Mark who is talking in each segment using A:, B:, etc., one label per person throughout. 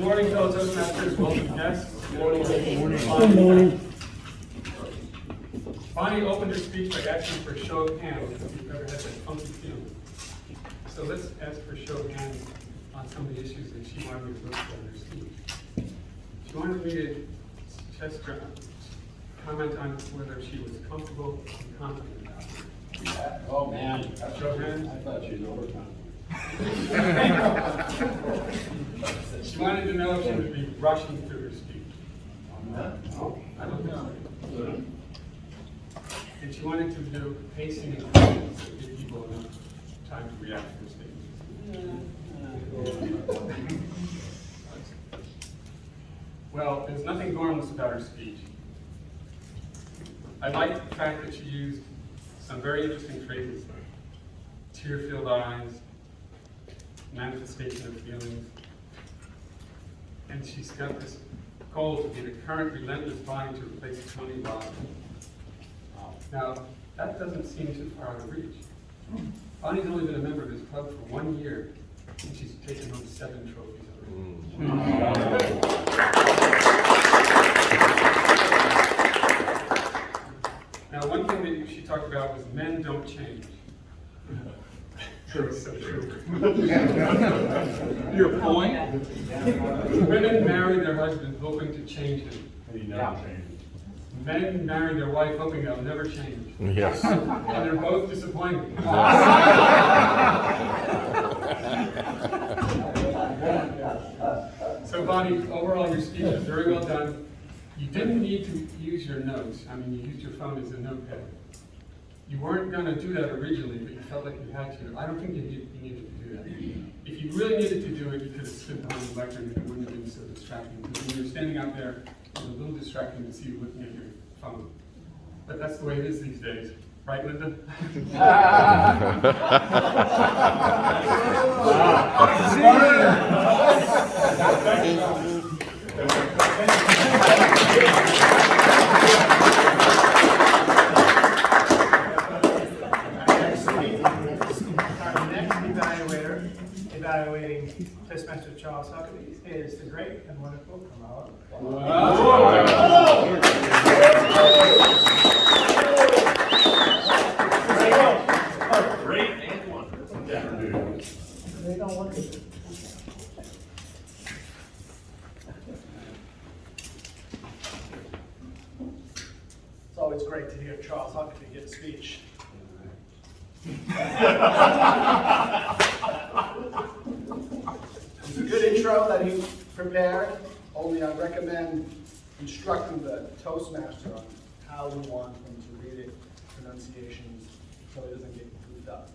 A: morning, fellow Toastmasters. Welcome, guests. Good morning.
B: Good morning.
A: Bonnie opened her speech by asking for a show of hands if you've ever had that funky feeling. So let's ask for a show of hands on some of the issues that she wanted me to look at in her speech. She wanted me to just comment on whether she was comfortable and confident about it.
C: Yeah. Oh, man.
A: Show of hands.
C: I thought she was overcome.
A: She wanted to know if she would be rushing through her speech.
C: No.
A: I don't think so. And she wanted to do pacing and questions to give people enough time to react to her statements. Well, there's nothing gormless about her speech. I liked the fact that she used some very interesting phrases. Tear-filled eyes, manifestation of feelings. And she's got this goal to be the current relentless body to replace Tony Robbins. Now, that doesn't seem too far out of reach. Bonnie's only been a member of his club for 1 year, and she's taken home 7 trophies already. Now, one thing that she talked about was men don't change. True, so true.
C: Your point?
A: Women marry their husband hoping to change him.
C: And he never changes.
A: Men marry their wife hoping they'll never change.
B: Yes.
A: And they're both disappointed. So Bonnie, overall your speech was very well done. You didn't need to use your notes. I mean, you used your phone as a notepad. You weren't going to do that originally, but you felt like you had to. I don't think you needed to do that. If you really needed to do it, you could have stood behind the lectern and it wouldn't have been so distracting. Because when you're standing out there, it's a little distracting to see you looking at your phone. But that's the way it is these days. Right, Linda?
D: Our next evaluator, evaluating Toastmaster Charles Huckabee, is the great and wonderful Kamala.
C: Great and wonderful.
D: They don't want to. It's always great to hear Charles Huckabee give a speech. It's a good intro that he prepared, only I recommend instructing the Toastmaster on how we want him to read it, pronunciations, so he doesn't get goofed up.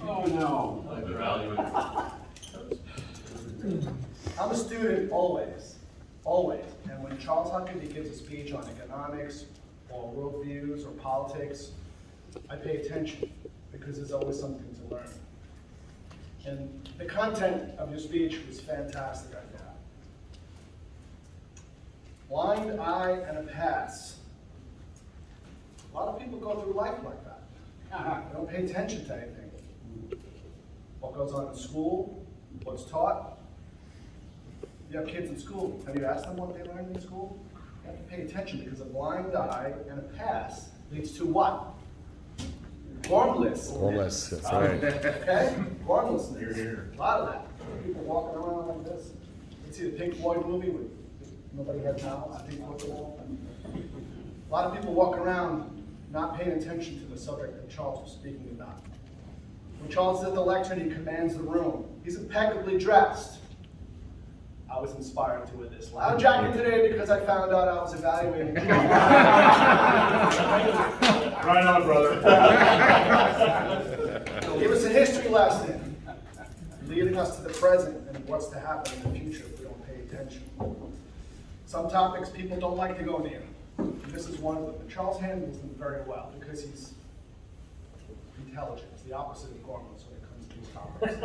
C: Oh, no.
D: I'm a student always, always. And when Charles Huckabee gives a speech on economics or worldviews or politics, I pay attention because there's always something to learn. And the content of your speech was fantastic, I thought. Blind eye and a pass. A lot of people go through life like that. They don't pay attention to anything. What goes on in school, what's taught. You have kids in school. Have you asked them what they learned in school? You have to pay attention because a blind eye and a pass leads to what? Gormless.
B: Gormless, that's right.
D: Okay? Gormlessness.
C: Here, here.
D: A lot of that. People walking around like this. You see the Pink Floyd movie with nobody had mouths, Pink Floyd the wall. A lot of people walk around not paying attention to the subject that Charles was speaking about. When Charles is at the lectern, he commands the room. He's impeccably dressed. I was inspired to wear this loud jacket today because I found out I was evaluating.
C: Right on, brother.
D: Give us a history lesson, leading us to the present and what's to happen in the future if we don't pay attention. Some topics people don't like to go near. And this is one of them. But Charles handles them very well because he's intelligent. He's the opposite of Gormless when it comes to these topics.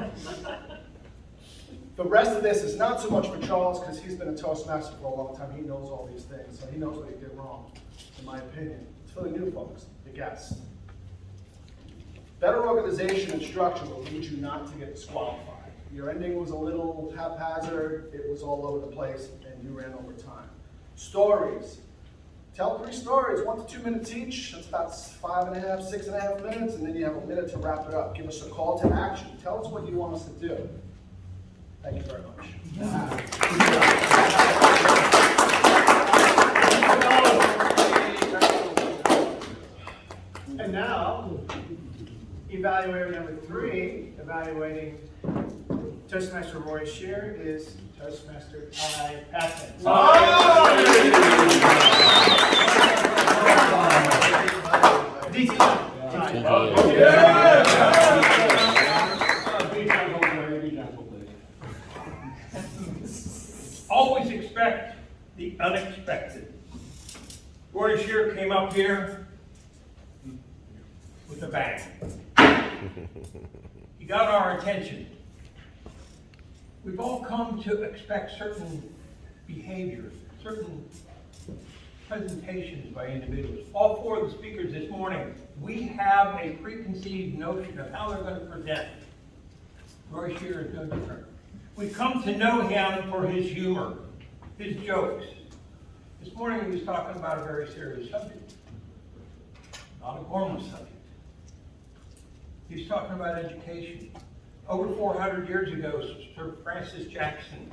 D: The rest of this is not so much for Charles because he's been a Toastmaster for a long time. He knows all these things, so he knows what he did wrong, in my opinion. It's for the new folks, the guests. Better organization and structure will lead you not to get disqualified. Your ending was a little haphazard, it was all over the place, and you ran over time. Stories. Tell 3 stories, 1 to 2 minutes each. That's about 5.5, 6.5 minutes, and then you have a minute to wrap it up. Give us a call to action. Tell us what you want us to do. Thank you very much.
E: And now, evaluator number 3, evaluating Toastmaster Roy Shear is Toastmaster Ty Patton. DT.
F: Always expect the unexpected. Roy Shear came up here with a bang. He got our attention. We've all come to expect certain behaviors, certain presentations by individuals. All 4 of the speakers this morning, we have a preconceived notion of how they're going to present. Roy Shear is no different. We've come to know him for his humor, his jokes. This morning he was talking about a very serious subject, not a gormless subject. He's talking about education. Over 400 years ago, Sir Francis Bacon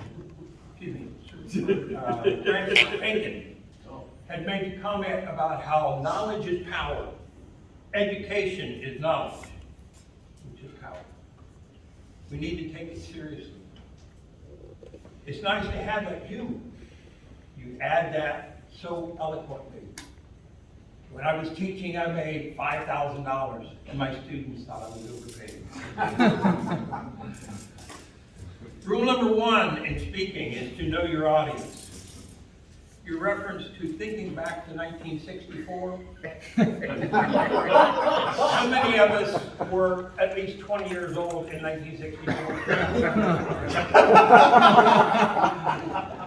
F: had made a comment about how knowledge is power. Education is knowledge, which is power. We need to take it seriously. It's nice to have that humor. You add that so eloquently. When I was teaching, I made $5,000, and my students thought I was overpaid. Rule number 1 in speaking is to know your audience. Your reference to thinking back to 1964. How many of us were at least 20 years old in 1964?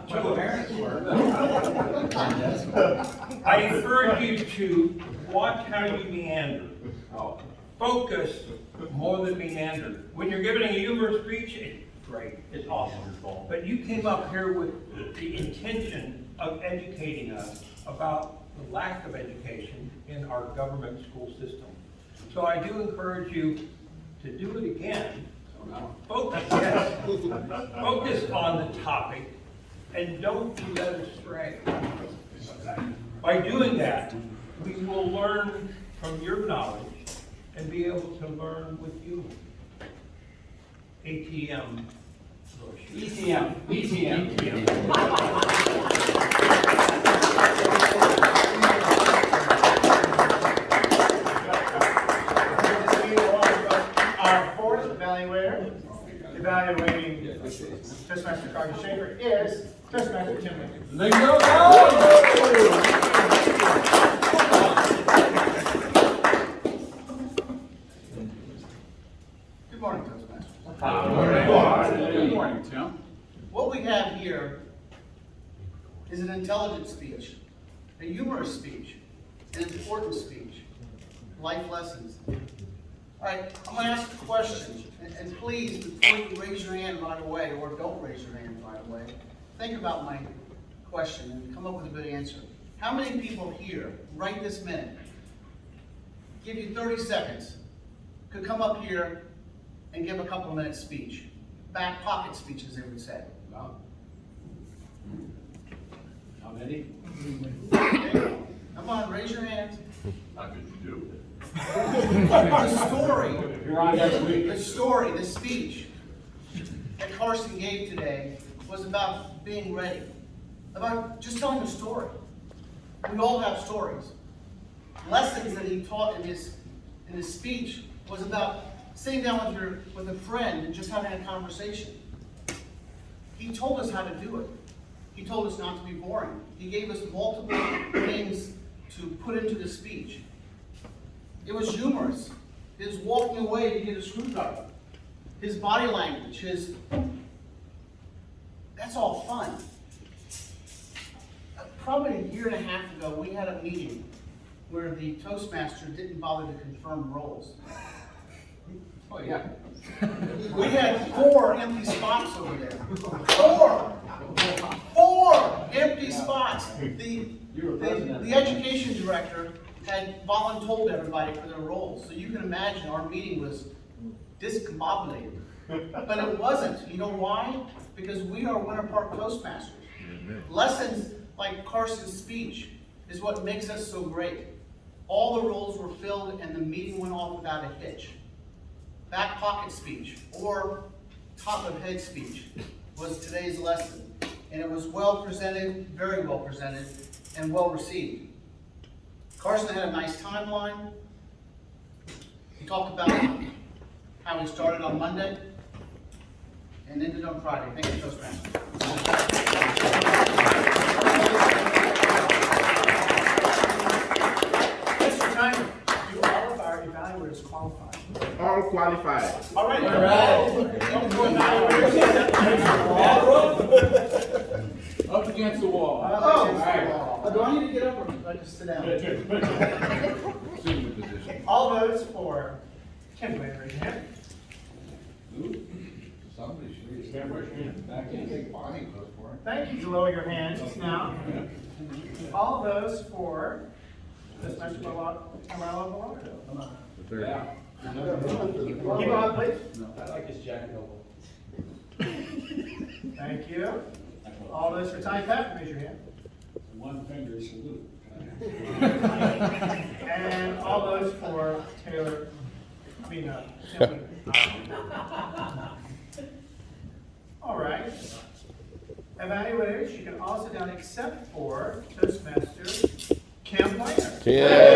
F: Two parents were. I encourage you to watch how you meander. Focus more than meander. When you're giving a humorous speech, it's great, it's awesome. But you came up here with the intention of educating us about the lack of education in our government school system. So I do encourage you to do it again. Focus, yes. Focus on the topic and don't be led astray. By doing that, we will learn from your knowledge and be able to learn with you. ATM.
G: ETM.
E: Our 4th evaluator, evaluating Toastmaster Carter Schaefer, is Toastmaster Tim Lincoln.
G: Good morning, Toastmasters.
C: Good morning, Tim.
G: What we have here is an intelligent speech, a humorous speech, an important speech, life lessons. All right, I'm going to ask a question, and please, before you raise your hand right away, or don't raise your hand right away, think about my question and come up with a good answer. How many people here, right this minute, give you 30 seconds, could come up here and give a couple minute speech? Back pocket speech, as they would say.
C: How many?
G: Come on, raise your hands.
C: I bet you do.
G: The story,
C: You're on next week.
G: the speech that Carson gave today was about being ready, about just telling a story. We all have stories. Lessons that he taught in his speech was about sitting down with a friend and just having a conversation. He told us how to do it. He told us not to be boring. He gave us multiple things to put into the speech. It was humorous. His walking away to get a screwdriver. His body language, that's all fun. Probably a year and a half ago, we had a meeting where the Toastmaster didn't bother to confirm roles.
C: Oh, yeah.
G: We had 4 empty spots over there. 4! 4 empty spots. The education director had voluntold everybody for their roles. So you can imagine our meeting was discombobulated. But it wasn't. You know why? Because we are Winter Park Toastmasters. Lessons like Carson's speech is what makes us so great. All the roles were filled and the meeting went off without a hitch. Back pocket speech or top of head speech was today's lesson. And it was well presented, very well presented, and well received. Carson had a nice timeline. He talked about how he started on Monday and ended on Friday. Thank you, Toastmasters.
E: Mr. Timer, do all of our evaluators qualify?
H: All qualified.
E: All right.
C: Up against the wall.
G: Do I need to get up or I just sit down?
C: Assume the position.
E: All those for Kim, go ahead and raise your hand.
C: Somebody should stand right here. Back in, take Bonnie close for it.
E: Thank you to lower your hands now. All those for Toastmaster Carmelo Valado.
C: Yeah.
E: Keep on, please.
C: I like his jacket
E: Thank you. All those for Ty Pep, raise your hand.
A: One finger salute.
E: And all those for Taylor, Tim. All right. Evaluators, you can all sit down except for Toastmaster Kim Langer.
B: Yeah.